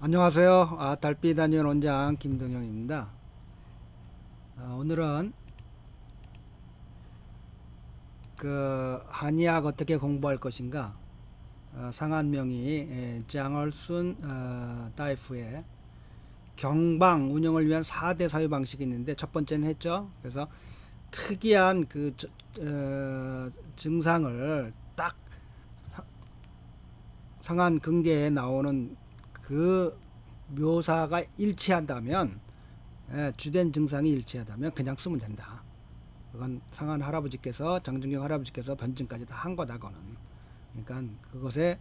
안녕하세요. 달빛 단위원 원장 김동영입니다. 오늘은 한의학 어떻게 공부할 것인가, 상한명의 장얼순 다이프의 경방 운영을 위한 4대 사유 방식이 있는데, 첫 번째는 했죠. 그래서 특이한 증상을 딱 상한 근계에 나오는 그 묘사가 일치한다면, 주된 증상이 일치하다면 그냥 쓰면 된다. 그건 상한 할아버지께서, 장준경 할아버지께서 변증까지 다 한 거다. 그거는, 그러니까 그것에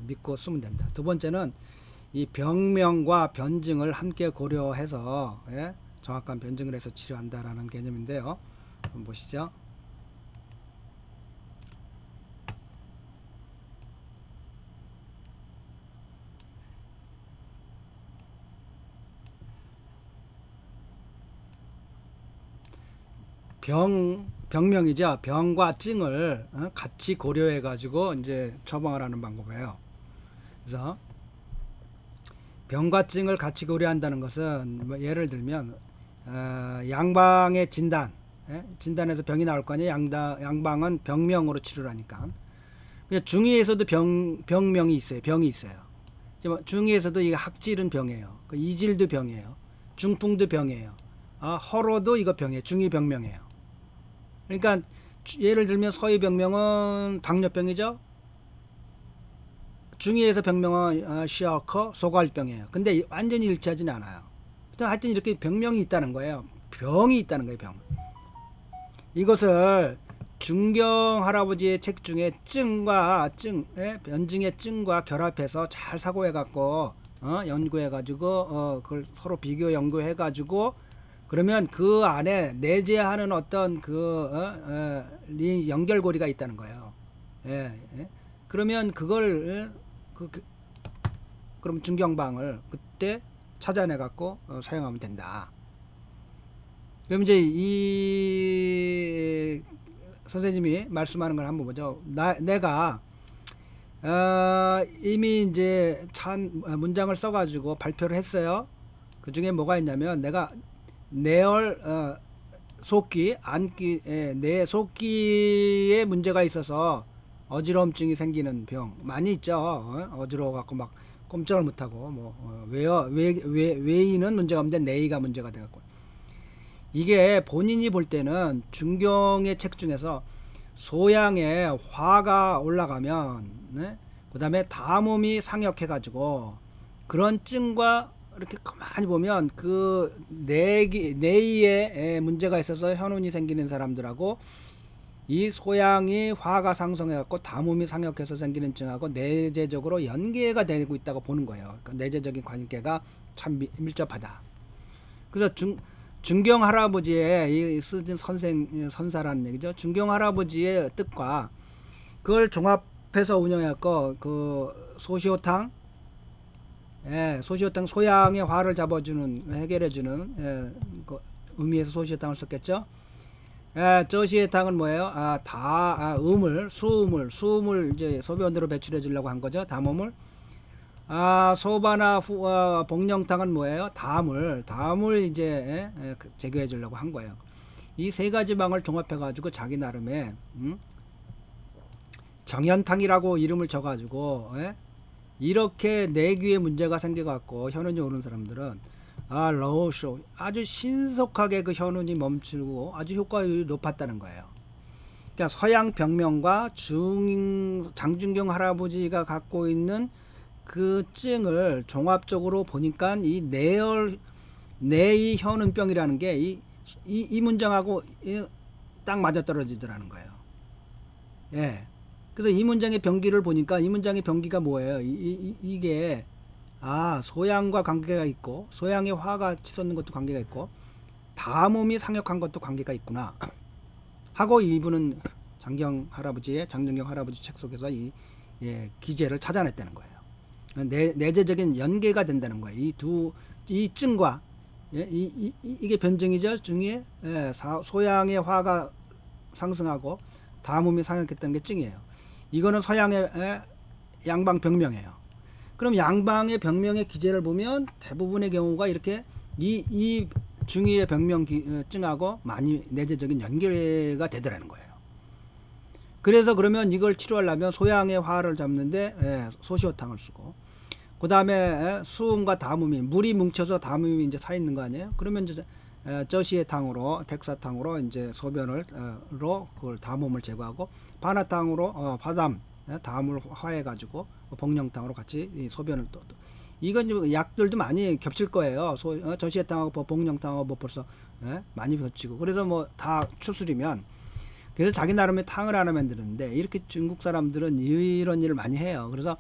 믿고 쓰면 된다. 두 번째는 이 병명과 변증을 함께 고려해서, 정확한 변증을 해서 치료한다라는 개념인데요. 한번 보시죠. 병명이죠. 병과 증을 같이 고려해 가지고 이제 처방을 하는 방법이에요. 그래서 병과 증을 같이 고려한다는 것은, 뭐 예를 들면 양방의 진단, 진단에서 병이 나올 거 아니에요. 양방은 병명으로 치료를 하니까. 중의에서도 병명이 있어요. 병이 있어요. 중의에서도 이게 학질은 병이에요. 이질도 병이에요. 중풍도 병이에요. 허로도 이거 병이에요. 중의 병명이에요. 그러니까 예를 들면 서의 병명은 당뇨병이죠. 중의에서 병명은 시아커 소갈병이에요. 근데 완전히 일치하지는 않아요. 하여튼 이렇게 병명이 있다는 거예요. 병이 있다는 거예요. 병. 이것을 중경 할아버지의 책 중에 변증의 증과 결합해서 잘 사고해 갖고 연구해 가지고 그걸 서로 비교 연구해 가지고, 그러면 그 안에 내재하는 어떤 연결고리가 있다는 거예요. 예, 예. 그러면 그걸 그럼 중경방을 그때 찾아내 갖고 사용하면 된다. 그럼 이제 이 선생님이 말씀하는 걸 한번 보죠. 내가 이미 이제 문장을 써가지고 발표를 했어요. 그 중에 뭐가 있냐면, 내가 내열 속기 안기 내 속기에 문제가 있어서 어지러움증이 생기는 병 많이 있죠. 어지러워 갖고 막 꼼짝을 못 하고, 뭐 외인은 문제가 없는데 내의가 문제가 돼 갖고, 이게 본인이 볼 때는 중경의 책 중에서 소양에 화가 올라가면, 그 다음에 담음이 상역해 가지고 그런 증과 이렇게 가만히 보면 내의에 문제가 있어서 현운이 생기는 사람들하고, 이 소양이 화가 상승해 갖고 담음이 상역해서 생기는 증하고 내재적으로 연계가 되고 있다고 보는 거예요. 그러니까 내재적인 관계가 참 밀접하다. 그래서 중경 할아버지의 쓰신 선사라는 얘기죠. 중경 할아버지의 뜻과 그걸 종합해서 운영했고, 소시오탕, 소시오탕 소양의 화를 잡아주는, 해결해주는, 의미에서 소시오탕을 썼겠죠. 저시오탕은 뭐예요? 수음을 이제 소변으로 배출해 주려고 한 거죠. 담음을. 소바나 복령탕은 뭐예요? 담을 이제 제거해 주려고 한 거예요. 이 세 가지 방을 종합해 가지고 자기 나름의 정현탕이라고 이름을 줘 가지고, 이렇게 내귀에 문제가 생겨 갖고 현운이 오는 사람들은 러우쇼 아주 신속하게 그 현운이 멈추고 아주 효과율이 높았다는 거예요. 그러니까 서양 병명과 장준경 할아버지가 갖고 있는 그 증을 종합적으로 보니까 이 내의 현운병이라는 게 이 문장하고 딱 맞아떨어지더라는 거예요. 예. 그래서 이 문장의 병기를 보니까, 이 문장의 병기가 뭐예요? 이게 소양과 관계가 있고, 소양의 화가 치솟는 것도 관계가 있고, 담음이 상역한 것도 관계가 있구나 하고, 이분은 장준경 할아버지 책 속에서 기제를 찾아냈다는 거예요. 내재적인 연계가 된다는 거예요. 이 증과, 이게 변증이죠. 중에 소양의 화가 상승하고 담음이 상역했다는 게 증이에요. 이거는 서양의 양방 병명이에요. 그럼 양방의 병명의 기제를 보면 대부분의 경우가 이렇게 이 중의의 병명증하고 많이 내재적인 연계가 되더라는 거예요. 그래서 그러면 이걸 치료하려면 소양의 화를 잡는데 소시오탕을 쓰고, 그 다음에 수음과 담음이, 물이 뭉쳐서 담음이 이제 사 있는 거 아니에요? 그러면 이제 저시에탕으로, 덱사탕으로 이제 소변을 로 그걸 담음을 제거하고, 바나탕으로 바담, 담을 화해 가지고 복령탕으로 같이 이 소변을 또 이건 약들도 많이 겹칠 거예요. 저시에탕하고 복령탕하고 뭐 벌써 많이 겹치고, 그래서 뭐 다 추술이면, 그래서 자기 나름의 탕을 하나 만드는데, 이렇게 중국 사람들은 이런 일을 많이 해요. 그래서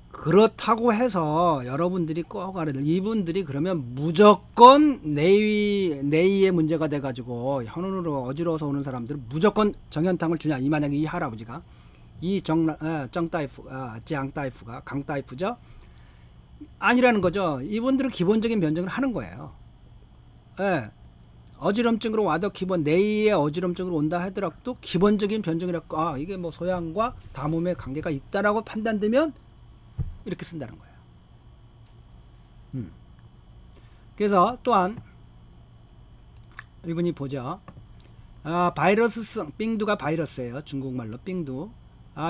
그렇다고 해서 여러분들이 꼭 알아야 될, 이분들이 그러면 무조건 내위의 문제가 돼가지고 현운으로 어지러워서 오는 사람들은 무조건 정현탕을 주냐, 이 만약에 이 할아버지가 이 정따이프, 짱따이프가 강따이프죠, 아니라는 거죠. 이분들은 기본적인 변증을 하는 거예요. 예. 어지럼증으로 와도 기본 내의 어지럼증으로 온다 하더라도 기본적인 변증이라고, 이게 뭐 소양과 담음의 관계가 있다라고 판단되면 이렇게 쓴다는 거예요. 그래서 또한 이분이 보죠. 바이러스성, 빙두가 바이러스예요. 중국말로 빙두.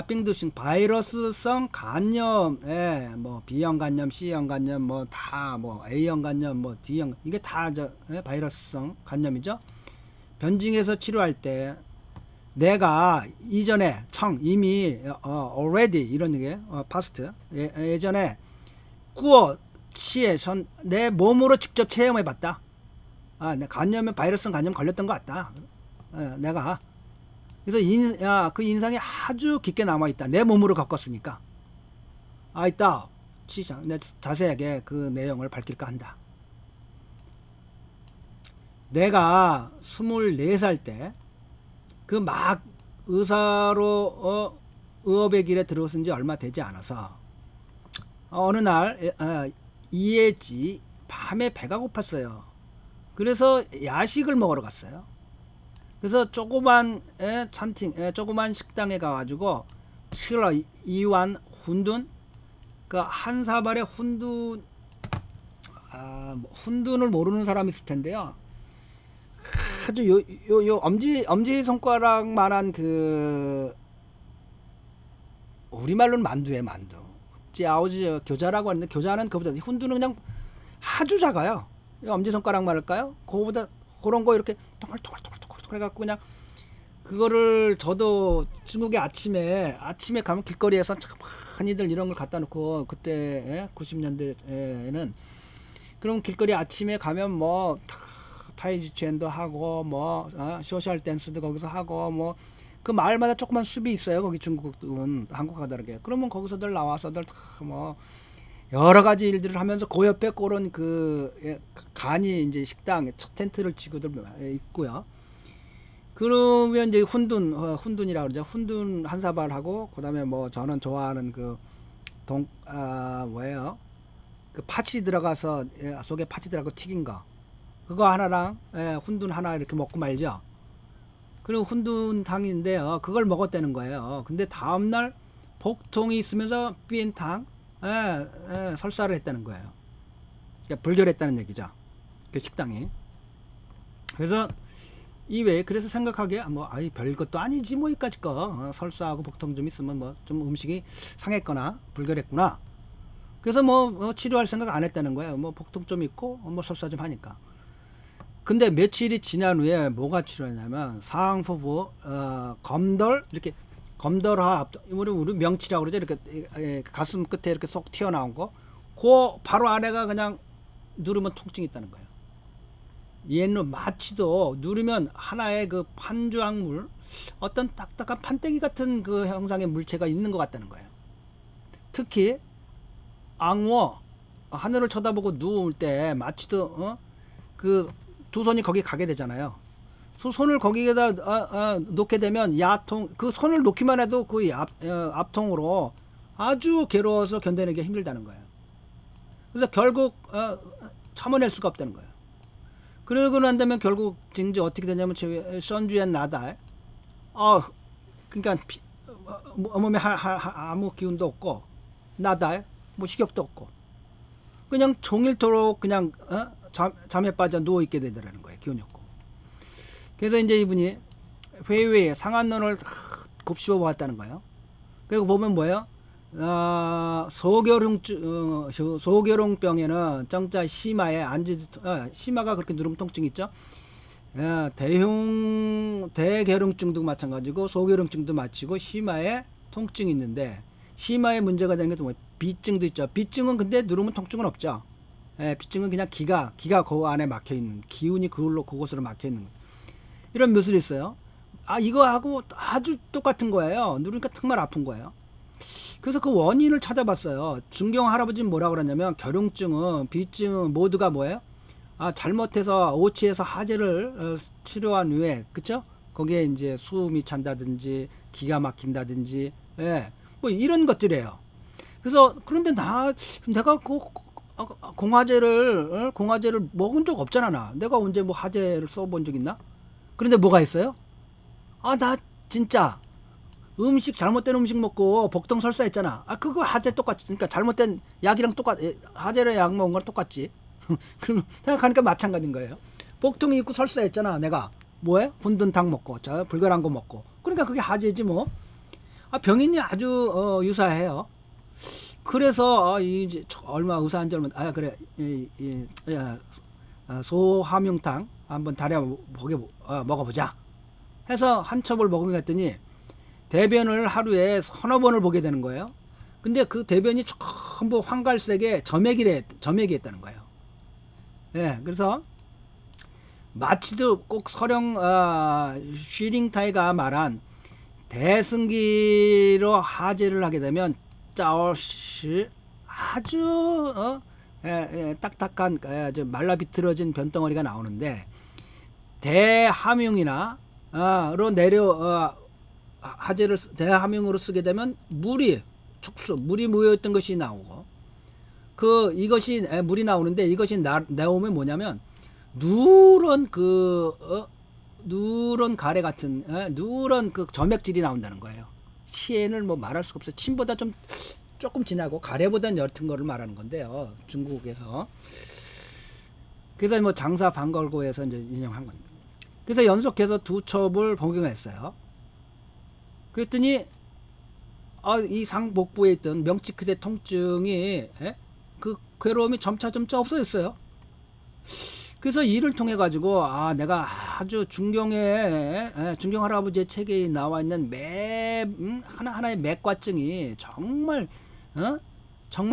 빙두성 바이러스성 간염, 뭐 B형 간염, C형 간염, 뭐 다 뭐 A형 간염, 뭐 D형, 이게 다 바이러스성 간염이죠. 변증해서 치료할 때 내가 이전에 이미 already 이런 게 past 예전에 꾸어 치에 내 몸으로 직접 체험해 봤다. 간염에 바이러스성 간염 걸렸던 것 같다. 내가 그래서 그 인상이 아주 깊게 남아 있다. 내 몸으로 겪었으니까. 있다. 내가 자세하게 그 내용을 밝힐까 한다. 내가 24살 때 그 막 의사로 의업의 길에 들어선 지 얼마 되지 않아서 어느 날 이해지 밤에 배가 고팠어요. 그래서 야식을 먹으러 갔어요. 그래서 조그만 조그만 식당에 가가지고 칠러 이완 훈둔, 그 한 사발에 훈둔, 훈둔을 모르는 사람이 있을 텐데요. 아주 요 엄지 손가락만한 그 우리말로는 만두예요, 만두. 짜오지 교자라고 하는데, 교자는 그보다 훈둔은 그냥 아주 작아요. 엄지 손가락만 할까요? 그거보다 그런 거 이렇게 동글동글 해갖고 그냥 그거를, 저도 중국에 아침에 가면 길거리에서 많이들 이런 걸 갖다 놓고, 그때 90년대에는 그럼 길거리 아침에 가면 뭐 타이지첸도 하고 뭐 소셜 댄스도 거기서 하고, 뭐 그 마을마다 조그만 숲이 있어요. 거기 중국은 한국과 다르게. 그러면 거기서들 나와서들 뭐 여러 가지 일들을 하면서 그 옆에 그런 간이 이제 식당 첫 텐트를 치고들 있고요. 그러면 이제 훈둔이라고 그러죠. 훈둔 한 사발 하고, 그 다음에 뭐 저는 좋아하는 뭐예요? 그 파치 들어가서, 속에 파치 들어가고 튀긴 거. 그거 하나랑, 훈둔 하나 이렇게 먹고 말죠. 그리고 훈둔탕인데요. 그걸 먹었다는 거예요. 근데 다음날 복통이 있으면서 삐엔탕, 설사를 했다는 거예요. 그러니까 불결했다는 얘기죠. 그 식당이. 그래서 이외에, 그래서 생각하기에 별것도 아니지 뭐 이까짓 거, 설사하고 복통 좀 있으면 뭐 좀 음식이 상했거나 불결했구나. 그래서 뭐 치료할 생각 안 했다는 거예요. 뭐 복통 좀 있고 뭐 설사 좀 하니까. 근데 며칠이 지난 후에 뭐가 치료냐면 상포부 검돌, 이렇게 검돌화, 우리 명치라고 그러죠. 이렇게 가슴 끝에 이렇게 쏙 튀어나온 거, 그 바로 안에가 그냥 누르면 통증이 있다는 거예요. 얘는 마취도 누르면 하나의 그 판주악물, 어떤 딱딱한 판때기 같은 그 형상의 물체가 있는 것 같다는 거예요. 특히 앙워, 하늘을 쳐다보고 누울 때 마취도 그 두 손이 거기 가게 되잖아요. 손을 거기에다 놓게 되면 야통, 그 손을 놓기만 해도 그 압통으로 아주 괴로워서 견뎌내기 힘들다는 거예요. 그래서 결국 참아낼 수가 없다는 거예요. 그러고 난 다음에 결국 징지 어떻게 되냐면, 선주엔 나달, 그러니까 몸에 아무 기운도 없고, 나달, 뭐 식욕도 없고 그냥 종일토록 그냥 잠에 빠져 누워 있게 되더라는 거예요. 기운이 없고. 그래서 이제 이분이 회의에 상한론을 곱씹어 보았다는 거예요. 그리고 보면 뭐예요? 소결용병에는 정자 심화에 심화가 그렇게 누름 통증 있죠. 대결용증도 마찬가지고 소결용증도 마치고 심화에 통증이 있는데 심화에 문제가 되는 게 뭐 비증도 있죠. 비증은 근데 누르면 통증은 없죠. 비증은 그냥 기가 그 안에 막혀 있는 기운이 그곳으로 막혀 있는 이런 묘술이 있어요. 이거하고 아주 똑같은 거예요. 누르니까 정말 아픈 거예요. 그래서 그 원인을 찾아봤어요. 중경 할아버지는 뭐라 그러냐면 결용증은 비증은 모두가 뭐예요? 잘못해서 오치해서 하재를 치료한 후에 그쵸? 거기에 이제 숨이 찬다든지 기가 막힌다든지 뭐 이런 것들이에요. 그래서 그런데 내가 공화제를 먹은 적 없잖아. 내가 언제 뭐 하재를 써본 적 있나? 그런데 뭐가 있어요? 나 진짜 잘못된 음식 먹고 복통 설사했잖아. 그거 하재 똑같지. 그러니까 잘못된 약이랑 하재를 약 먹은 거랑 똑같지. 그럼 생각하니까 마찬가지인 거예요. 복통이 있고 설사했잖아. 내가 뭐해? hun든 닭 먹고 불결한 거 먹고. 그러니까 그게 하재지 뭐. 병인이 아주 유사해요. 그래서 이제 얼마 의사한 지 얼마 그래 소화명탕 한번 달에 먹어보자 해서 한 첩을 먹으면 했더니 대변을 하루에 서너 번을 보게 되는 거예요. 근데 그 대변이 전부 황갈색의 점액이 했다는 거예요. 그래서 마치도 꼭 쉬링타이가 말한 대승기로 하재를 하게 되면 짜오시 아주 딱딱한 말라비틀어진 변덩어리가 나오는데 대함용이나 로 하재를 대함용으로 쓰게 되면 물이 모여있던 것이 나오고 이것이 물이 나오는데 이것이 나오면 뭐냐면 누런 가래 같은 누런 점액질이 나온다는 거예요. 시엔을 뭐 말할 수가 없어요. 침보다 조금 진하고 가래보다는 옅은 거를 말하는 건데요. 중국에서. 그래서 뭐 장사 방걸고에서 이제 인용한 겁니다. 그래서 연속해서 2첩을 복용했어요. 그랬더니 이 상복부에 있던 명치크대 통증이 그 괴로움이 점차 없어졌어요. 그래서 이를 통해 가지고 내가 아주 중경 할아버지의 책에 나와 있는 하나하나의 맥과증이 정말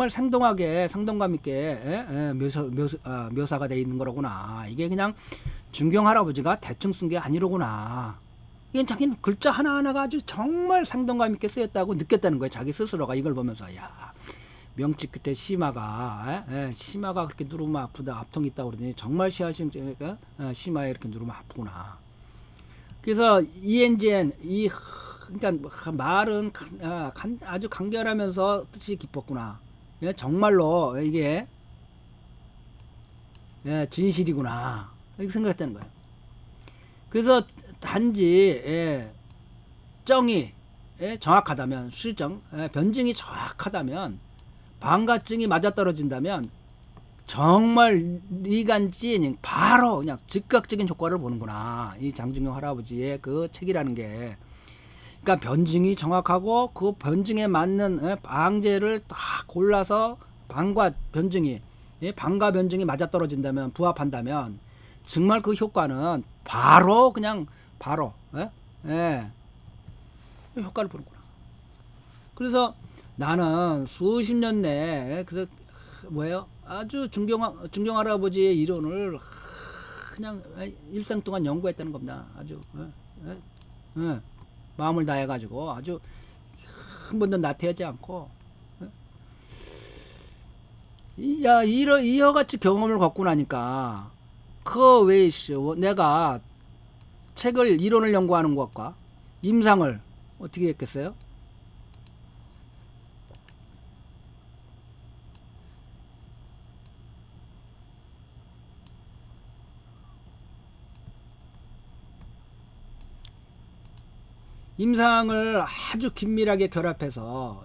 생동감 있게 묘사가 되어 있는 거로구나. 이게 그냥 중경 할아버지가 대충 쓴 게 아니로구나. 이건 자기는 글자 하나하나가 아주 정말 생동감 있게 쓰였다고 느꼈다는 거예요. 자기 스스로가 이걸 보면서 명치 끝에 심화가 그렇게 누르면 아프다, 압통이 있다고 그러더니 정말 심화에 이렇게 누르면 아프구나. 그래서 이엔지엔 그러니까 말은 아주 간결하면서 뜻이 깊었구나. 정말로 이게 진실이구나 이렇게 생각했다는 거예요. 그래서 단지 정이 정확하다면 변증이 정확하다면 방가증이 맞아떨어진다면 정말 리간지 바로 그냥 즉각적인 효과를 보는구나. 이 장중영 할아버지의 그 책이라는 게 그러니까 변증이 정확하고 그 변증에 맞는 방제를 딱 골라서 방과 변증이 맞아떨어진다면 부합한다면 정말 그 효과는 바로 효과를 보는구나. 그래서 나는 수십 년 내에 그래서 아주 중경 할아버지의 이론을 그냥 일생 동안 연구했다는 겁니다. 아주 마음을 다해 가지고 아주 한 번도 나태하지 않고 이와같이 경험을 겪고 나니까 내가 이론을 연구하는 것과 임상을 어떻게 했겠어요? 임상을 아주 긴밀하게 결합해서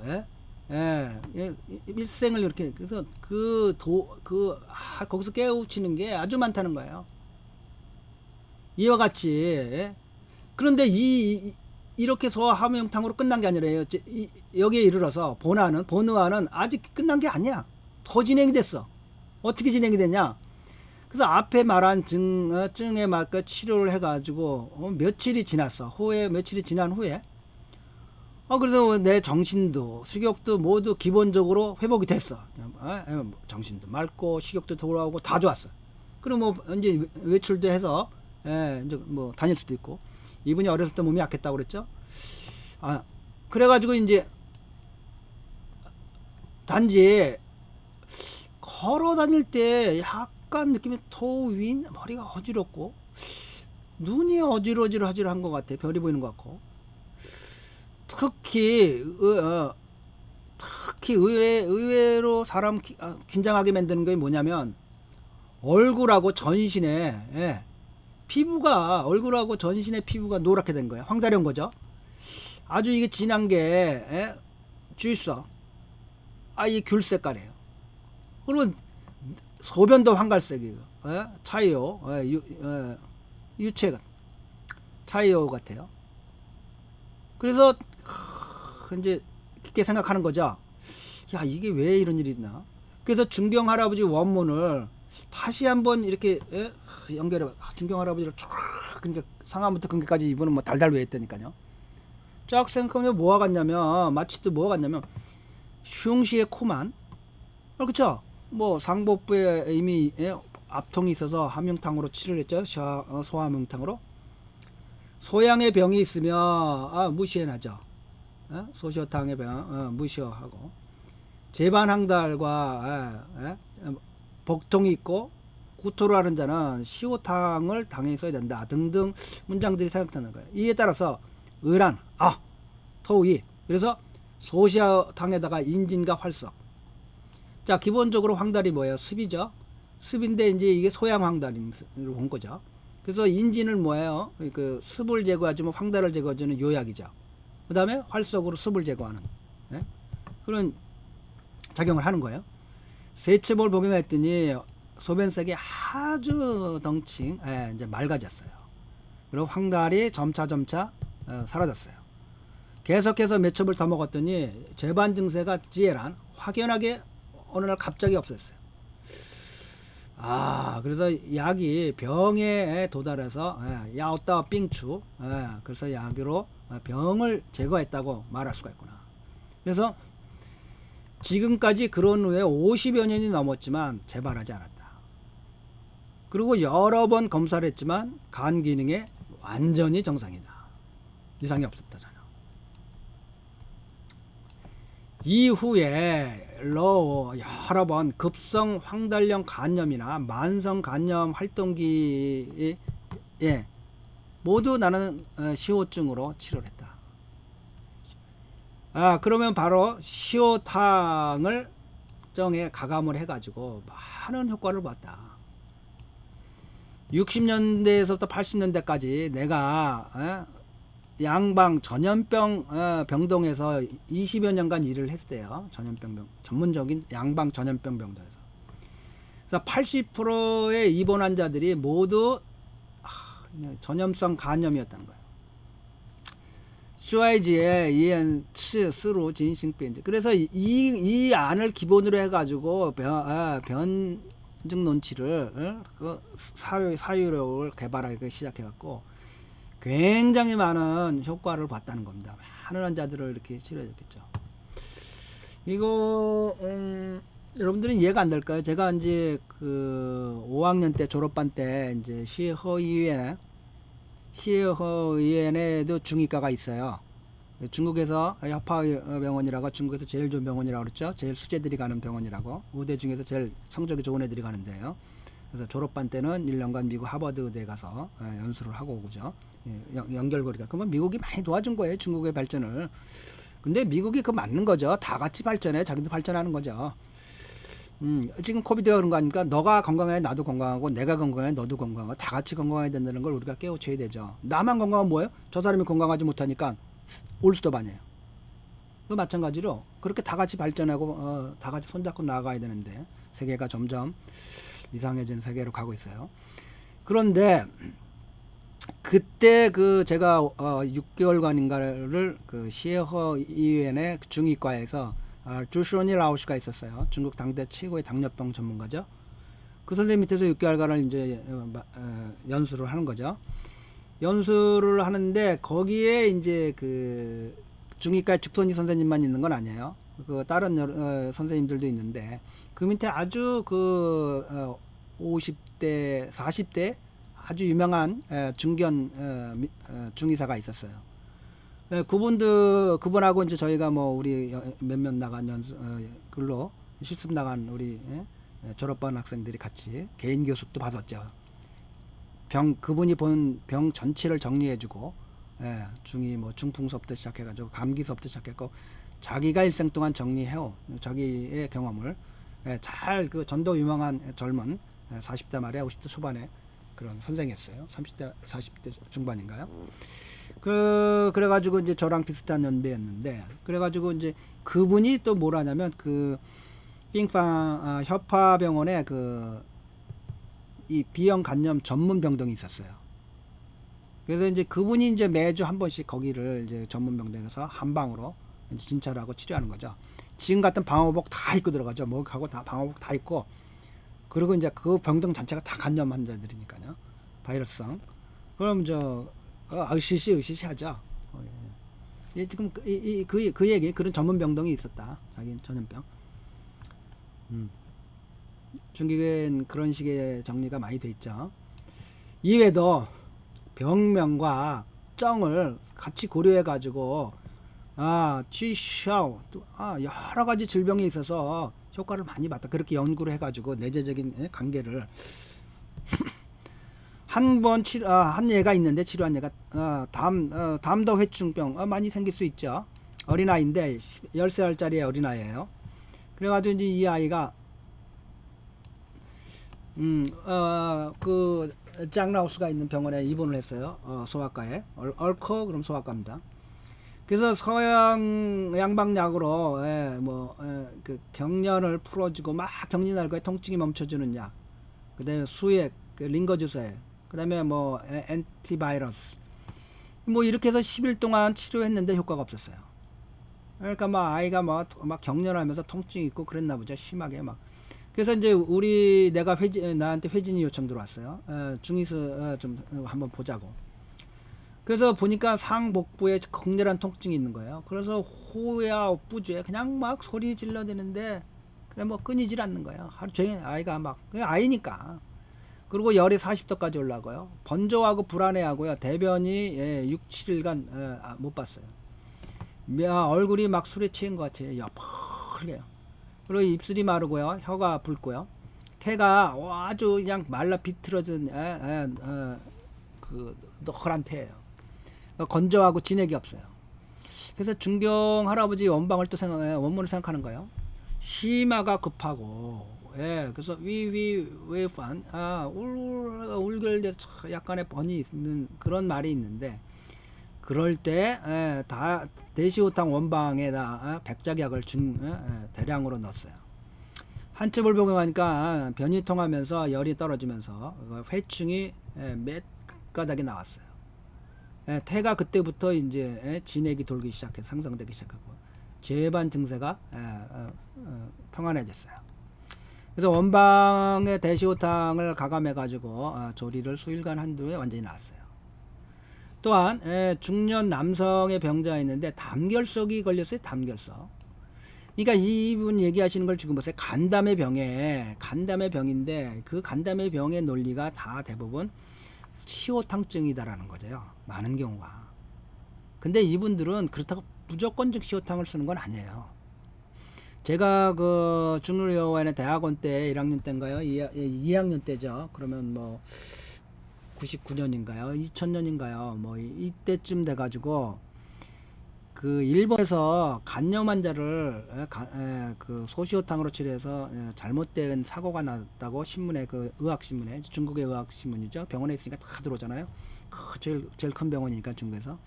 일생을 이렇게 그래서 거기서 깨우치는 게 아주 많다는 거예요. 이와 같이 그런데 이렇게 소화함유형탕으로 끝난 게 아니라요. 여기에 이르러서 본의화는 아직 끝난 게 아니야. 더 진행이 됐어. 어떻게 진행이 됐냐? 그래서 앞에 말한 증에 맞게 치료를 해가지고 며칠이 지났어. 며칠이 지난 후에 그래서 내 정신도 식욕도 모두 기본적으로 회복이 됐어. 정신도 맑고 식욕도 돌아오고 다 좋았어. 그럼 뭐 이제 외출도 해서 이제 뭐 다닐 수도 있고. 이분이 어렸을 때 몸이 약했다고 그랬죠. 그래가지고 이제 단지 걸어 다닐 때 약간 느낌이 윈 머리가 어지럽고 눈이 어지러지한 것 같아. 별이 보이는 것 같고. 특히 의외로 사람 긴장하게 만드는 게 뭐냐면 얼굴하고 전신에 피부가 얼굴하고 전신의 피부가 노랗게 된 거야. 황달연 거죠. 아주 이게 진한 게 주있어. 이 귤 색깔이에요. 그리고 소변도 황갈색이에요. 차이오 유체 차이오 같아요. 그래서 이제 깊게 생각하는 거죠. 야, 이게 왜 이런 일이 있나? 그래서 중경 할아버지 원문을 다시 한번 이렇게 연결해. 중경 할아버지를 쫙 그러니까 상하부터 근계까지 이분은 뭐 달달 외웠다니까요. 쫙 생각하면 뭐가 같냐면 마치 또 뭐가 같냐면 슝시의 코만 그렇죠? 뭐 상복부에 이미 압통이 있어서 함유탕으로 치료를 했죠. 소함유탕으로. 소양의 병이 있으면 무시해나죠. 소시오탕의 병 무시하고 제반항달과 복통이 있고 구토를 하는 자는 시오탕을 당연히 써야 된다 등등 문장들이 생각나는 거예요. 이에 따라서 의란 토위 그래서 소시오탕에다가 인진과 활석. 자, 기본적으로 황달이 뭐예요? 습이죠. 습인데 이제 이게 소양 황달로 온 거죠. 그래서 인진을 뭐예요? 그 습을 제거하지만 황달을 제거해주는 요약이죠. 그 다음에 활석으로 습을 제거하는 그런 작용을 하는 거예요. 세첩을 복용했더니 소변색이 아주 덩칭 이제 맑아졌어요. 그리고 황달이 점차 사라졌어요. 계속해서 몇 첩을 더 먹었더니 재반 증세가 지혜란 확연하게 어느 날 갑자기 없어졌어요. 그래서 약이 병에 도달해서 야오따 빙추 그래서 약으로 병을 제거했다고 말할 수가 있구나. 그래서 지금까지 그런 후에 50여 년이 넘었지만 재발하지 않았다. 그리고 여러 번 검사를 했지만 간 기능에 완전히 정상이다. 이상이 없었다 전혀. 이후에 여러 번 급성 황달령 간염이나 만성 간염 활동기에 모두 나는 시호증으로 치료를 했다. 그러면 바로 시호탕을 정에 가감을 해가지고 많은 효과를 봤다. 60년대에서부터 80년대까지 내가 양방 전염병 병동에서 20여 년간 일을 했대요. 전문적인 양방 전염병 병동에서. 그래서 80%의 입원 환자들이 모두 전염성 간염이었다는 거예요. 슈와이지의 이엔 스로 진싱병. 그래서 이 안을 기본으로 해가지고 변증 논치를 사유력을 개발하기 시작해갖고 굉장히 많은 효과를 봤다는 겁니다. 많은 환자들을 이렇게 치료해줬겠죠. 이거 여러분들은 이해가 안 될까요? 제가 이제 그 5학년 때 졸업반 때 이제 시허의엔에도 중의과가 있어요. 중국에서 협화병원이라고 중국에서 제일 좋은 병원이라고 그랬죠. 제일 수재들이 가는 병원이라고. 의대 중에서 제일 성적이 좋은 애들이 가는데요. 그래서 졸업반 때는 1년간 미국 하버드 의대에 가서 연수를 하고 오죠. 연결고리가. 그러면 미국이 많이 도와준 거예요. 중국의 발전을. 근데 미국이 그거 맞는 거죠. 다 같이 발전해. 자기도 발전하는 거죠. 지금 코비드가 그런 거 아닙니까? 너가 건강해 나도 건강하고 내가 건강해 너도 건강하고 다 같이 건강해야 된다는 걸 우리가 깨우쳐야 되죠. 나만 건강하면 뭐예요? 저 사람이 건강하지 못하니까 올 수도 많아요. 그 마찬가지로 그렇게 다 같이 발전하고 다 같이 손잡고 나아가야 되는데 세계가 점점 이상해진 세계로 가고 있어요. 그런데 그때 그 제가 6개월간인가를 그 시에허 이웬의 중의과에서 주쇼니 라오시가 있었어요. 중국 당대 최고의 당뇨병 전문가죠. 그 선생님 밑에서 6개월간을 이제 연수를 하는 거죠. 연수를 하는데 거기에 이제 그 중의과 죽선희 선생님만 있는 건 아니에요. 그 다른 선생님들도 있는데 그 밑에 아주 그 50대, 40대 아주 유명한 중견 중의사가 있었어요. 그분하고 이제 저희가 뭐 우리 몇몇 나간 글로 실습 나간 우리 졸업반 학생들이 같이 개인 교습도 받았죠. 그분이 본 병 전체를 정리해주고 중이 뭐 중풍서부터 시작해가지고 감기서부터 시작했고 자기가 일생 동안 정리해온 자기의 경험을 잘 그 전도 유명한 젊은 40대 말에 50대 초반에 그런 선생이었어요. 30대 40대 중반인가요? 그래가지고 이제 저랑 비슷한 연배였는데 그래가지고 이제 그분이 또 뭘 하냐면 그 빙팡 협화병원에 그 이 비형 간염 전문 병동이 있었어요. 그래서 이제 그분이 이제 매주 한 번씩 거기를 이제 전문 병동에서 한방으로 이제 진찰하고 치료하는 거죠. 지금 같은 방호복 다 입고 들어가죠. 목하고 다 방호복 다 입고 그리고 이제 그 병동 전체가 다 간염 환자들이니까요. 바이러스성. 그럼 으시시 하죠. 지금 그 얘기 그런 전문 병동이 있었다. 자기 전염병. 중국엔 그런 식의 정리가 많이 돼 있죠. 이외에도 병명과 정을 같이 고려해 가지고 취샤오 여러 가지 질병이 있어서 효과를 많이 봤다. 그렇게 연구를 해 가지고 내재적인 관계를 한 예가 있는데 치료한 예가 담도 회충병 많이 생길 수 있죠. 어린아이인데 13살짜리 어린아이예요. 그래가지고 이제 이 아이가 그 짱라우스가 있는 병원에 입원을 했어요. 소아과에 얼커 그럼 소아과입니다. 그래서 서양 양방약으로 그 경련을 풀어주고 막 경련알과의 통증이 멈춰주는 약, 그다음에 수액, 그 링거주사액, 그다음에 뭐 엔티바이러스, 뭐 이렇게 해서 10일 동안 치료했는데 효과가 없었어요. 그러니까 막 아이가 막 경련하면서 통증이 있고 그랬나 보죠. 심하게 막. 그래서 이제 내가 나한테 회진이 요청 들어왔어요. 중이서 좀 한번 보자고. 그래서 보니까 상복부에 극렬한 통증이 있는 거예요. 그래서 호야 뿌주에 그냥 막 소리 질러대는데 그냥 뭐 끊이질 않는 거예요. 하루 종일 아이가 막 그냥 아이니까. 그리고 열이 40도까지 올라가고요. 번조하고 불안해하고요. 대변이 6, 7일간 못 봤어요. 얼굴이 막 술에 취한 것 같아요. 여펄게요. 그리고 입술이 마르고요. 혀가 붉고요. 태가 아주 그냥 말라 비틀어진 그 노란 태예요. 건조하고 진액이 없어요. 그래서 중경 할아버지 원방을 또 원문을 생각하는 거예요. 심화가 급하고, 그래서 위판, 울결돼 약간의 번이 있는 그런 말이 있는데, 그럴 때 다 대시호탕 원방에다 백작약을 대량으로 넣었어요. 한첩을 복용하니까 변이 통하면서 열이 떨어지면서 회충이 몇 가닥이 나왔어요. 태가 그때부터 이제 진액이 돌기 시작해서 상승되기 시작하고 재반 증세가 평안해졌어요. 그래서 원방의 대시호탕을 가감해 가지고 조리를 수일간 한두 해 완전히 나았어요. 또한 중년 남성의 병자가 있는데 담결석이 걸렸어요. 담결석. 그러니까 이분 얘기하시는 걸 지금 보세요. 간담의 병인데 그 간담의 병의 논리가 다 대부분 시호탕증이다라는 거죠. 많은 경우가. 근데 이분들은 그렇다고 무조건적 시호탕을 쓰는 건 아니에요. 제가 그 중의료원의 대학원 때 1학년 때인가요? 2학년 때죠. 그러면 뭐 99년인가요? 2000년인가요? 뭐 이때쯤 돼가지고 그 일본에서 간염 환자를 그 소시호탕으로 치료해서 잘못된 사고가 났다고 신문에 그 의학신문에 중국의 의학신문이죠. 병원에 있으니까 다 들어오잖아요. 제일 큰 병원이니까 중국에서.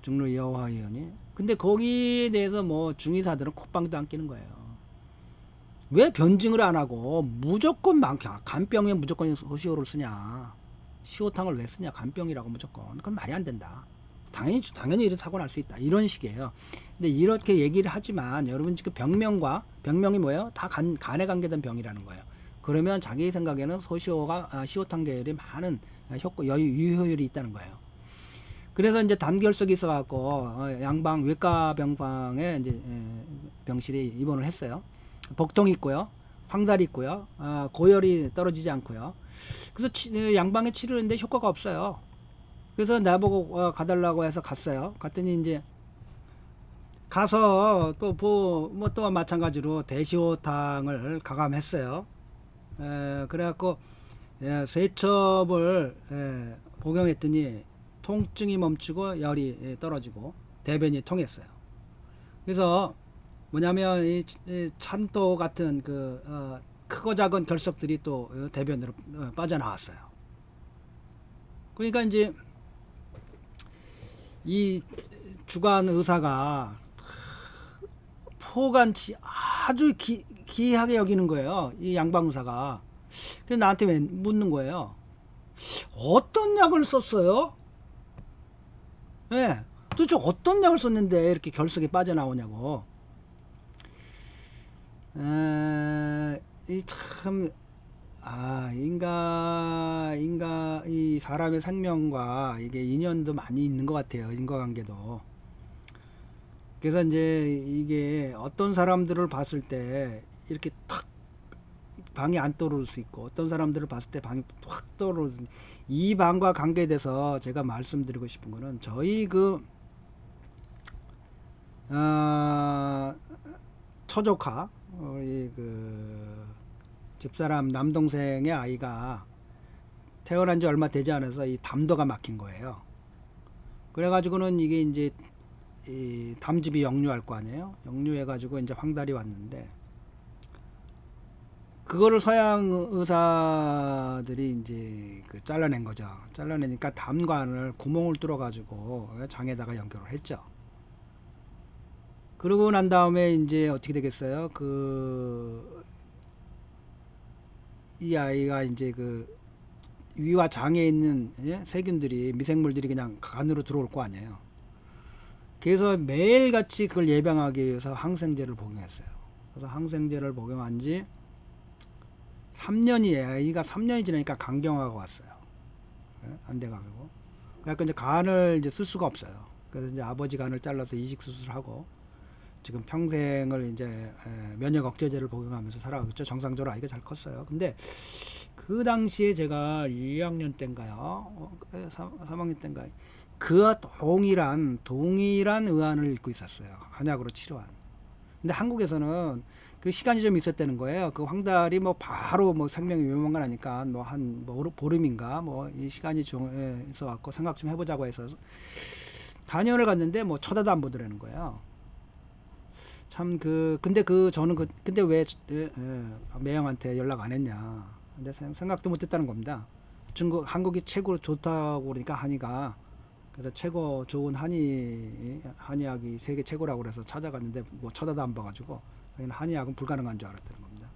중로 여화 의원이. 근데 거기에 대해서 뭐 중의사들은 콧방도 안 끼는 거예요. 왜 변증을 안 하고 무조건 간병에 무조건 소시오를 쓰냐? 시오탕을 왜 쓰냐? 간병이라고 무조건. 그건 말이 안 된다. 당연히 이런 사고 날 수 있다. 이런 식이에요. 근데 이렇게 얘기를 하지만 여러분 지금 병명이 뭐예요? 다 간에 관계된 병이라는 거예요. 그러면 자기 생각에는 시오탕 계열이 많은 유효율이 있다는 거예요. 그래서 이제 담결석이 있어갖고 양방 외과 병방에 이제 병실에 입원을 했어요. 복통이 있고요, 황살이 있고요, 고열이 떨어지지 않고요. 그래서 양방에 치료했는데 효과가 없어요. 그래서 나보고 가달라고 해서 갔어요. 갔더니 이제 가서 또 마찬가지로 대시호탕을 가감했어요. 그래갖고 세첩을 복용했더니 통증이 멈추고 열이 떨어지고 대변이 통했어요. 그래서 뭐냐면 이 찬또 같은 크고 작은 결석들이 또 대변으로 빠져나왔어요. 그러니까 이제 이 주간 의사가 포간치 아주 기이하게 여기는 거예요. 이 양방 의사가. 그래서 나한테 묻는 거예요. 어떤 약을 썼어요? 예. 도대체 어떤 약을 썼는데 이렇게 결석이 빠져나오냐고. 이 사람의 생명과 이게 인연도 많이 있는 것 같아요. 인과관계도. 그래서 이제 이게 어떤 사람들을 봤을 때 이렇게 탁 방이 안 떠오를 수 있고, 어떤 사람들을 봤을 때 방이 확 떠오를 수 있고, 이 방과 관계돼서 제가 말씀드리고 싶은 거는 저희 처조카 우리 집사람 남동생의 아이가 태어난 지 얼마 되지 않아서 이 담도가 막힌 거예요. 그래가지고는 이게 이제 이 담즙이 역류할 거 아니에요. 역류해가지고 이제 황달이 왔는데, 그거를 서양 의사들이 이제 잘라낸 거죠. 잘라내니까 담관을 구멍을 뚫어가지고 장에다가 연결을 했죠. 그러고 난 다음에 이제 어떻게 되겠어요? 이 아이가 이제 위와 장에 있는 세균들이, 미생물들이 그냥 간으로 들어올 거 아니에요. 그래서 매일같이 그걸 예방하기 위해서 항생제를 복용했어요. 그래서 항생제를 복용한 지 3년이에요. 아이가 3년이 지나니까 간경화가 왔어요. 안 돼가지고. 그러니까 이제 간을 이제 쓸 수가 없어요. 그래서 이제 아버지 간을 잘라서 이식 수술하고 지금 평생을 이제 면역 억제제를 복용하면서 살아가겠죠. 정상적으로 아이가 잘 컸어요. 근데 그 당시에 제가 2학년 때인가요? 3학년 때인가요? 그와 동일한 의안을 읽고 있었어요. 한약으로 치료한. 근데 한국에서는 그 시간이 좀 있었다는 거예요. 그 황달이 뭐 바로 뭐 생명이 위험한 건 아니까 뭐 한 보름인가 뭐 이 시간이 있어 갖고 생각 좀 해보자고 해서 단연을 갔는데 뭐 쳐다도 안 보더라는 거예요. 참 근데 왜 매형한테 연락 안 했냐? 근데 생각도 못했다는 겁니다. 한국이 최고로 좋다고 그러니까 한의가, 그래서 최고 좋은 한의학이 세계 최고라고 그래서 찾아갔는데 뭐 쳐다도 안 봐가지고 한의학은 불가능한 줄 알았다는 겁니다.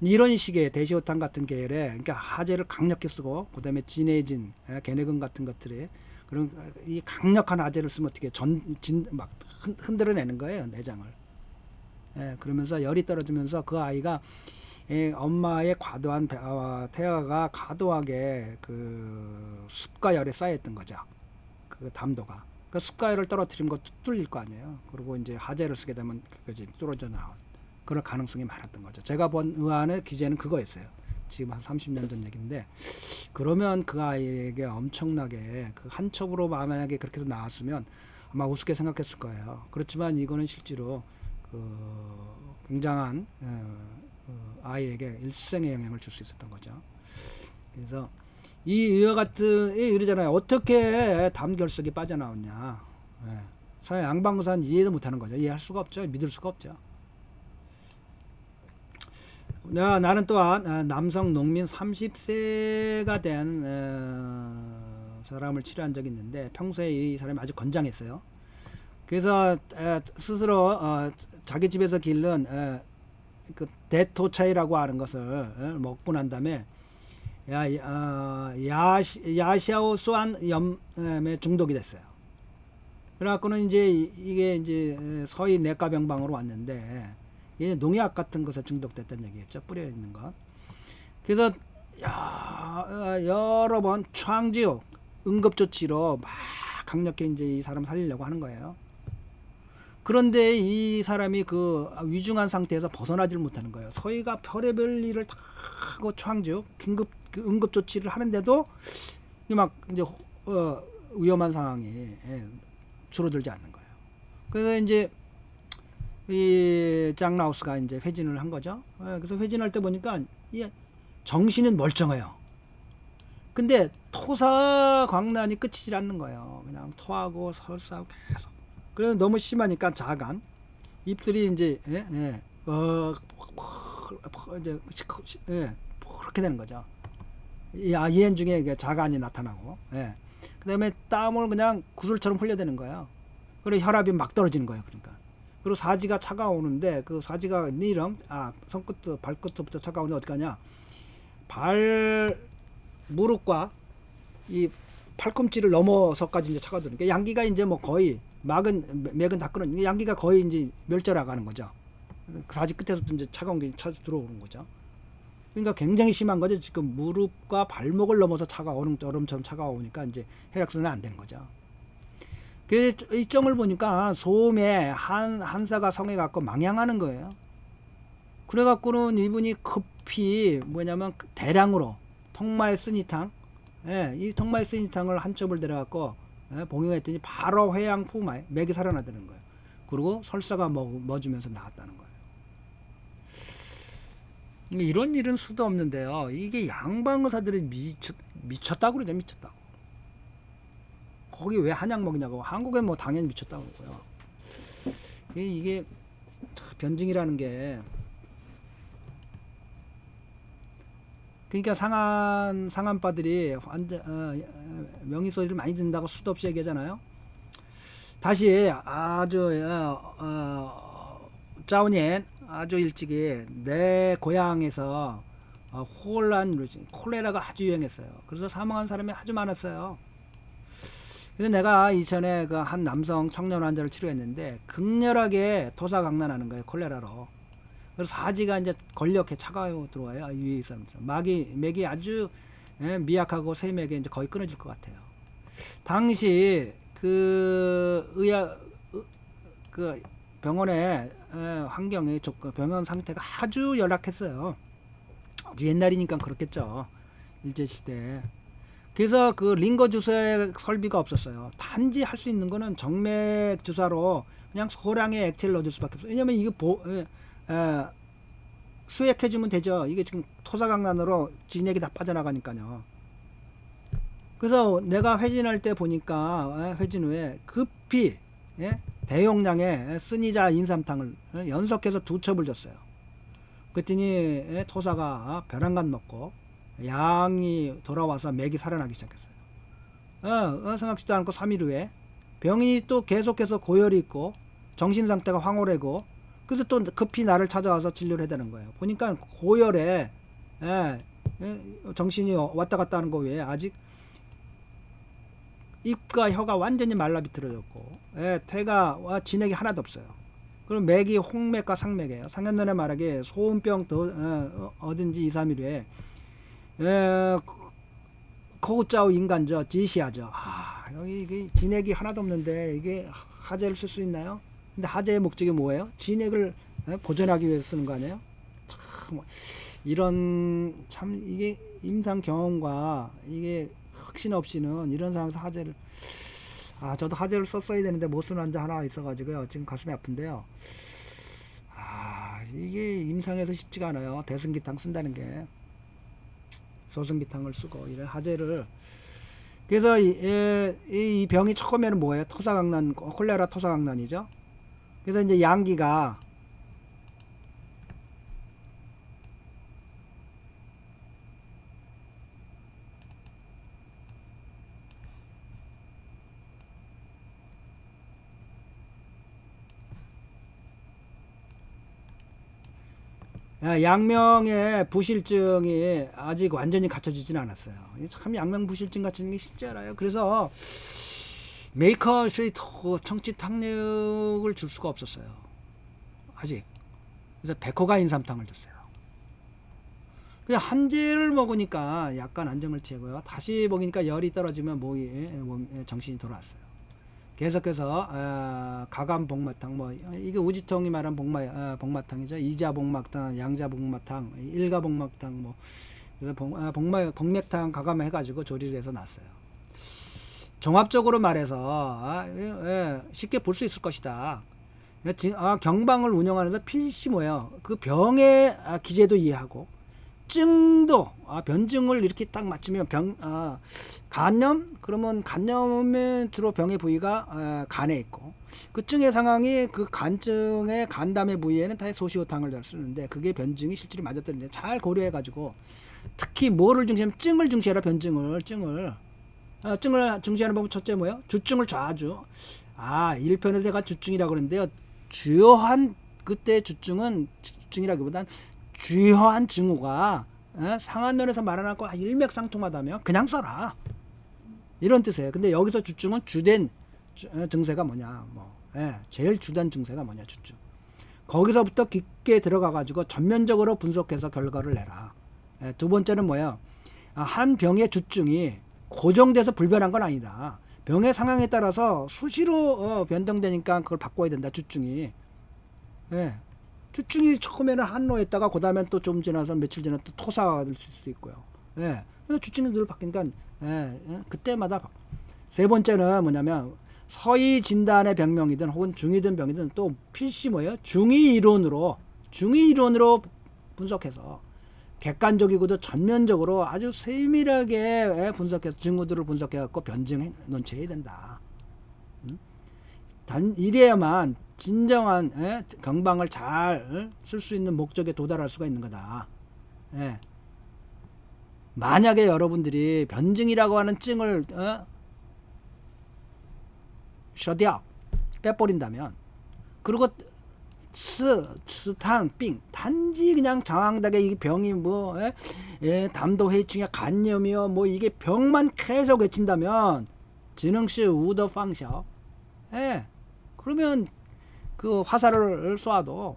이런 식의 대시호탕 같은 계열에, 그러니까 하재를 강력히 쓰고 그다음에 진해진, 개내근 같은 것들에 그런 이 강력한 하재를 쓰면 어떻게 막 흔들어내는 거예요, 내장을. 그러면서 열이 떨어지면서 그 아이가 엄마의 과도한 태아가 과도하게 습과 열에 쌓였던 거죠. 그 담도가. 그 습과 열을 떨어뜨리면 것도 뚫릴 거 아니에요. 그리고 이제 하재를 쓰게 되면 그것이 뚫어져 나온 그럴 가능성이 많았던 거죠. 제가 본 의안의 기재는 그거였어요. 지금 한 30년 전 얘기인데, 그러면 그 아이에게 엄청나게 한 첩으로 만약에 그렇게 해서 나왔으면 아마 우습게 생각했을 거예요. 그렇지만 이거는 실제로 굉장한 아이에게 일생의 영향을 줄 수 있었던 거죠. 그래서 이와 같은 이러잖아요. 어떻게 담결석이 빠져나왔냐? 서양 양방의사는 이해도 못하는 거죠. 이해할 수가 없죠. 믿을 수가 없죠. 나는 또한 남성 농민 30세가 된 사람을 치료한 적이 있는데 평소에 이 사람이 아주 건장했어요. 그래서 스스로 자기 집에서 기른 그 데토차이라고 하는 것을 먹고 난 다음에 야샤오수한 염에 중독이 됐어요. 그래갖고는 이제 이게 이제 서희 내과병방으로 왔는데 이게 농약 같은 것에 중독됐다는 얘기겠죠. 뿌려 있는 것. 그래서 여러 번 창지옥 응급조치로 막 강력히 이제 이 사람 살리려고 하는 거예요. 그런데 이 사람이 그 위중한 상태에서 벗어나질 못하는 거예요. 서희가 별의별 일을 다 하고 창지옥 긴급 그 응급조치를 하는데도 막 이제 위험한 상황이 줄어들지 않는 거예요. 그래서 이제 이 짱라우스가 이제 회진을 한 거죠. 그래서 회진할 때 보니까 정신은 멀쩡해요. 근데 토사광난이 끝이질 않는 거예요. 그냥 토하고 설사하고 계속. 그래서 너무 심하니까 자간 입술이 이제 이제 그렇게 되는 거죠. 이엔 중에 자간이 나타나고, 그다음에 땀을 그냥 구슬처럼 흘려대는 거예요. 그리고 혈압이 막 떨어지는 거예요. 그러니까. 그리고 사지가 차가우는데 그 사지가 니렁 손끝 발끝부터 차가우는데 어떻게 하냐? 무릎과 이 팔꿈치를 넘어서까지 이제 차가우니까 양기가 이제 뭐 거의 맥은 다 끊어. 양기가 거의 이제 멸절해가는 거죠. 사지 끝에서부터 이제 차가운 게 들어오는 거죠. 그러니까 굉장히 심한 거죠. 지금 무릎과 발목을 넘어서 얼음처럼 차가우니까 이제 혈액순환이 안 되는 거죠. 그 이점을 보니까 소음에 한사가 성해갖고 망향하는 거예요. 그래갖고는 이분이 급히 뭐냐면 대량으로 통마의 쓰니탕, 이 통마의 쓰니탕을 한 첩을 들여갖고 복용했더니 바로 회양 푸마에 맥이 살아나다는 거예요. 그리고 설사가 멎으면서 나았다는 거예요. 이런 일은 수도 없는데요. 이게 양방 의사들이 미쳤다고 그러죠. 미쳤다고. 거기 왜 한약 먹이냐고. 한국에 뭐 당연히 미쳤다고 그러고요. 이게 변증이라는 게 그러니까 상한바들이 명의 소리를 많이 듣는다고 수도 없이 얘기하잖아요. 다시 아주 짜오니엔 아주 일찍이 내 고향에서 콜레라가 아주 유행했어요. 그래서 사망한 사람이 아주 많았어요. 그래서 내가 이전에 그 한 남성 청년 환자를 치료했는데 극렬하게 토사강난하는 거예요. 콜레라로. 그래서 사지가 이제 걸렸게 차가워 들어와요. 이 사람들은 맥이 아주 미약하고 세맥에 이제 거의 끊어질 것 같아요. 당시 그 병원의 환경이 좋고 병원 상태가 아주 열악했어요. 아주 옛날이니까 그렇겠죠. 일제시대. 그래서 그 링거 주사의 설비가 없었어요. 단지 할 수 있는 거는 정맥 주사로 그냥 소량의 액체를 넣어줄 수밖에 없어요. 왜냐면 이게 수액해주면 되죠. 이게 지금 토사강난으로 진액이 다 빠져나가니까요. 그래서 내가 회진할 때 보니까 회진 후에 급히 대용량의 쓰니자 인삼탕을 연속해서 2첩을 줬어요. 그랬더니 토사가 벼랑간 먹고 양이 돌아와서 맥이 살아나기 시작했어요. 생각지도 않고 3일 후에 병인이 또 계속해서 고열이 있고 정신상태가 황홀하고 그래서 또 급히 나를 찾아와서 진료를 해야 되는 거예요. 보니까 고열에 정신이 왔다 갔다 하는 거 외에 아직 입과 혀가 완전히 말라비틀어졌고 태가 진액이 하나도 없어요. 그럼 맥이 홍맥과 상맥이에요. 상현론에 말하기에 소음병 얻은 지 2, 3일 후에 코우짜오 인간저 지시하죠. 여기 진액이 하나도 없는데 이게 하제를 쓸 수 있나요? 근데 하제의 목적이 뭐예요? 진액을 보존하기 위해서 쓰는 거 아니에요? 참 이런 참 이게 임상 경험과 이게 확신 없이는 이런 상황에서 하제를 저도 하제를 썼어야 되는데 못 쓰는 환자 하나 있어가지고요. 지금 가슴이 아픈데요. 이게 임상에서 쉽지가 않아요. 대승기탕 쓴다는 게 소승기탕을 쓰고 이런 하제를 그래서 이 병이 처음에는 뭐예요? 토사강난 콜레라 토사강난이죠. 그래서 이제 양기가 양명의 부실증이 아직 완전히 갖춰지진 않았어요. 참 양명 부실증 갖추는 게 쉽지 않아요. 그래서 메이커 스트리트 정치 탕력을 줄 수가 없었어요. 아직. 그래서 백호가 인삼탕을 줬어요. 그냥 한제를 먹으니까 약간 안정을 취하고요. 다시 먹으니까 열이 떨어지면 몸에 정신이 돌아왔어요. 계속해서 가감 복마탕, 뭐 이게 우지통이 말한 복마탕이죠. 이자 복마탕, 양자 복마탕, 일가 복마탕, 뭐 그래서 복맥탕 가감 해가지고 조리를 해서 놨어요. 종합적으로 말해서 쉽게 볼 수 있을 것이다. 경방을 운영하면서 필시 뭐예요? 그 병의 기제도 이해하고 증도 변증을 이렇게 딱 맞추면 간염 그러면 간염은 주로 병의 부위가 간에 있고 그 증의 상황이 그 간증의 간담의 부위에는 다 소시오탕을 잘 쓰는데 그게 변증이 실질이 맞았던데 잘 고려해 가지고 특히 뭐를 중시하면 증을 중시하라. 변증을 증을 중시하는 방법 첫째 뭐예요? 주증을 좌주 1편에서 제가 주증이라고 그러는데요. 주요한 그때 주증은 주증이라기보단 주요한 증후가 상한론에서 말하고 일맥상통하다면 그냥 써라 이런 뜻이에요. 근데 여기서 주증은 주된 증세가 뭐냐, 제일 주된 증세가 뭐냐, 주증. 거기서부터 깊게 들어가 가지고 전면적으로 분석해서 결과를 내라. 두 번째는 뭐예요? 한 병의 주증이 고정돼서 불변한 건 아니다. 병의 상황에 따라서 수시로 변동되니까 그걸 바꿔야 된다. 주증이. 주증이 처음에는 한로했다가 그 다음엔 또 좀 지나서 며칠 지나 또 토사가 될 수도 있고요. 주증이 늘 바뀌니까 그때마다 세 번째는 뭐냐면 서희 진단의 병명이든 혹은 중이든 병이든 또 필시 뭐예요? 중의 이론으로 분석해서 객관적이고도 전면적으로 아주 세밀하게 분석해서 증후들을 분석해갖고 변증 논치해야 된다. 이래야만 진정한 경방을 잘 쓸 수 있는 목적에 도달할 수가 있는 거다. 만약에 여러분들이 변증이라고 하는 증을 셔디아 빼버린다면 그리고 스탄 삥 단지 그냥 장황하게 이 병이 담도 회충이야 간염이요 뭐 이게 병만 계속 외친다면 지능시 우더 방셔 그러면 그 화살을 쏴도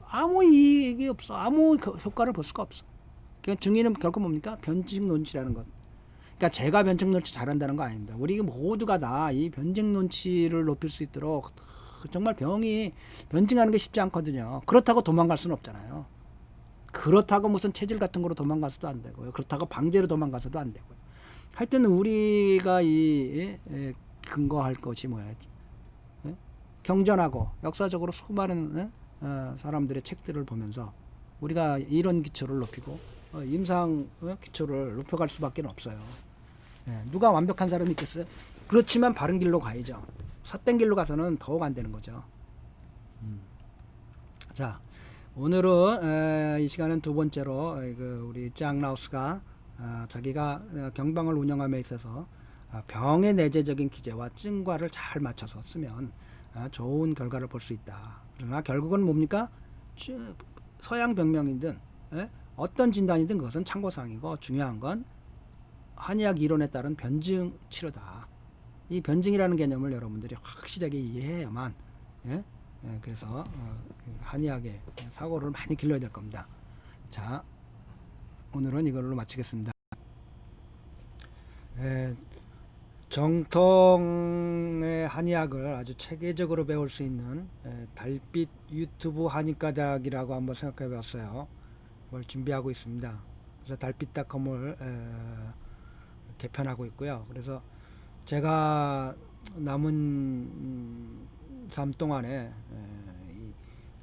아무 이익이 없어. 아무 효과를 볼 수가 없어. 그러니까 중의는 결코 뭡니까? 변증 논치라는 것. 그러니까 제가 변증 논치 잘한다는 거 아닙니다. 우리 모두가 다 이 변증 논치를 높일 수 있도록 정말 병이 변증하는 게 쉽지 않거든요. 그렇다고 도망갈 수는 없잖아요. 그렇다고 무슨 체질 같은 거로 도망가서도 안 되고요. 그렇다고 방제로 도망가서도 안 되고요. 하여튼 우리가 근거할 것이 뭐야? 경전하고 역사적으로 수많은 사람들의 책들을 보면서 우리가 이런 기초를 높이고 임상 기초를 높여갈 수밖에 없어요. 누가 완벽한 사람이 있겠어요? 그렇지만 바른 길로 가야죠. 삿된 길로 가서는 더욱 안 되는 거죠. 자, 오늘은 이 시간은 두 번째로 우리 장 라우스가 자기가 경방을 운영함에 있어서 병의 내재적인 기제와 증과를 잘 맞춰서 쓰면 좋은 결과를 볼 수 있다. 그러나 결국은 뭡니까? 서양 병명이든 어떤 진단이든 그것은 참고사항이고 중요한 건 한의학 이론에 따른 변증 치료다. 이 변증이라는 개념을 여러분들이 확실하게 이해해야만 그래서 한의학의 사고를 많이 길러야 될 겁니다. 자, 오늘은 이걸로 마치겠습니다. 정통의 한의학을 아주 체계적으로 배울 수 있는 달빛 유튜브 한의과작이라고 한번 생각해 봤어요. 그걸 준비하고 있습니다. 그래서 달빛닷컴을 개편하고 있고요. 그래서 제가 남은 삶 동안에 이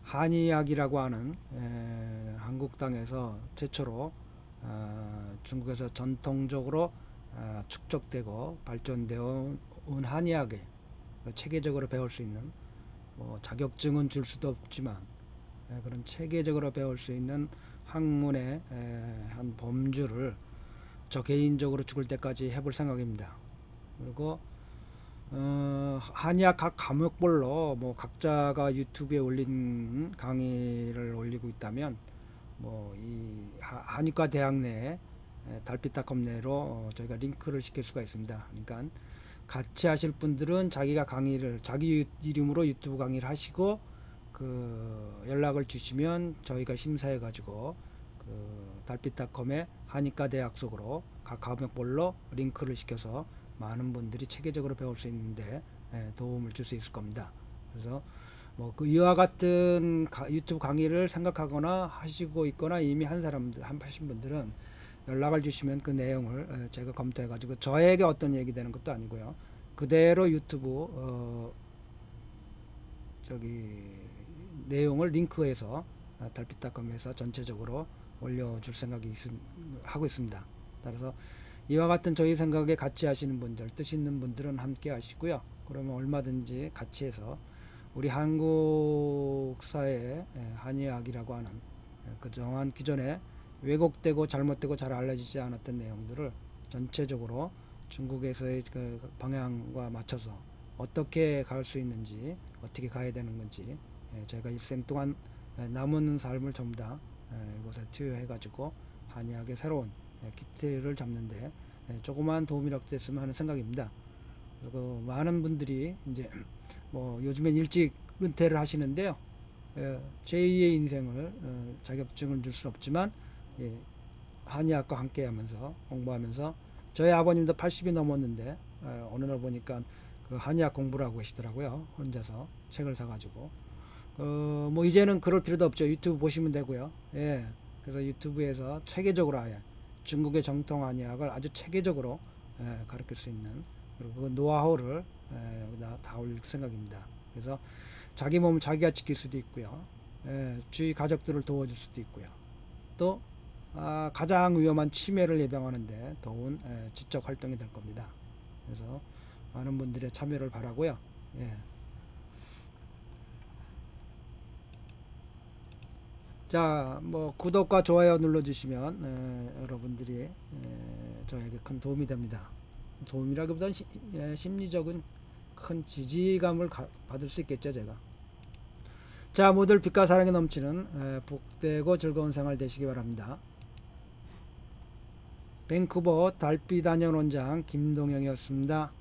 한의학이라고 하는 한국 땅에서 최초로 중국에서 전통적으로 축적되고 발전되어 온 한의학에 체계적으로 배울 수 있는 자격증은 줄 수도 없지만 그런 체계적으로 배울 수 있는 학문의 한 범주를 저 개인적으로 죽을 때까지 해볼 생각입니다. 그리고 한의학 각 과목별로 각자가 유튜브에 올린 강의를 올리고 있다면 뭐 이 한의과 대학 내 달빛닷컴 내로 저희가 링크를 시킬 수가 있습니다. 그러니까 같이 하실 분들은 자기가 강의를 자기 이름으로 유튜브 강의를 하시고 그 연락을 주시면 저희가 심사해 가지고 그 달빛닷컴의 한의과 대학 속으로 각 과목별로 링크를 시켜서 많은 분들이 체계적으로 배울 수 있는데 도움을 줄 수 있을 겁니다. 그래서 뭐 그 이와 같은 유튜브 강의를 생각하거나 하시고 있거나 이미 한 사람들 한 하신 분들은 연락을 주시면 그 내용을 제가 검토해 가지고 저에게 어떤 얘기 되는 것도 아니고요. 그대로 유튜브 저기 내용을 링크해서 달빛닷컴에서 전체적으로 올려줄 생각이 하고 있습니다. 따라서 이와 같은 저희 생각에 같이 하시는 분들, 뜻 있는 분들은 함께 하시고요. 그러면 얼마든지 같이 해서 우리 한국 사회의 한의학이라고 하는 그동안 기존에 왜곡되고 잘못되고 잘 알려지지 않았던 내용들을 전체적으로 중국에서의 그 방향과 맞춰서 어떻게 갈 수 있는지, 어떻게 가야 되는 건지 제가 일생 동안 남은 삶을 전부 다 이곳에 투여해 가지고 한의학의 새로운 기틀을 잡는데 조그마한 도움이라도 됐으면 하는 생각입니다. 그리고 많은 분들이 이제 뭐 요즘엔 일찍 은퇴를 하시는데요. 제2의 인생을 자격증을 줄 수 없지만 한의학과 함께하면서 공부하면서 저희 아버님도 80이 넘었는데 어느 날 보니까 그 한의학 공부를 하고 계시더라고요. 혼자서 책을 사가지고 뭐 이제는 그럴 필요도 없죠. 유튜브 보시면 되고요. 예, 그래서 유튜브에서 체계적으로 아예 중국의 정통 한의학을 아주 체계적으로 가르칠 수 있는 그리고 그 노하우를 여기다 다 올릴 생각입니다. 그래서 자기 몸을 자기가 지킬 수도 있고요. 주위 가족들을 도와줄 수도 있고요. 또 가장 위험한 치매를 예방하는데 도운 지적 활동이 될 겁니다. 그래서 많은 분들의 참여를 바라고요. 예. 자, 뭐 구독과 좋아요 눌러주시면 여러분들이 저에게 큰 도움이 됩니다. 도움이라기보다는 심리적인 큰 지지감을 받을 수 있겠죠, 제가. 자, 모두 빛과 사랑이 넘치는 복되고 즐거운 생활 되시기 바랍니다. 밴쿠버 달빛 안녕 원장 김동영이었습니다.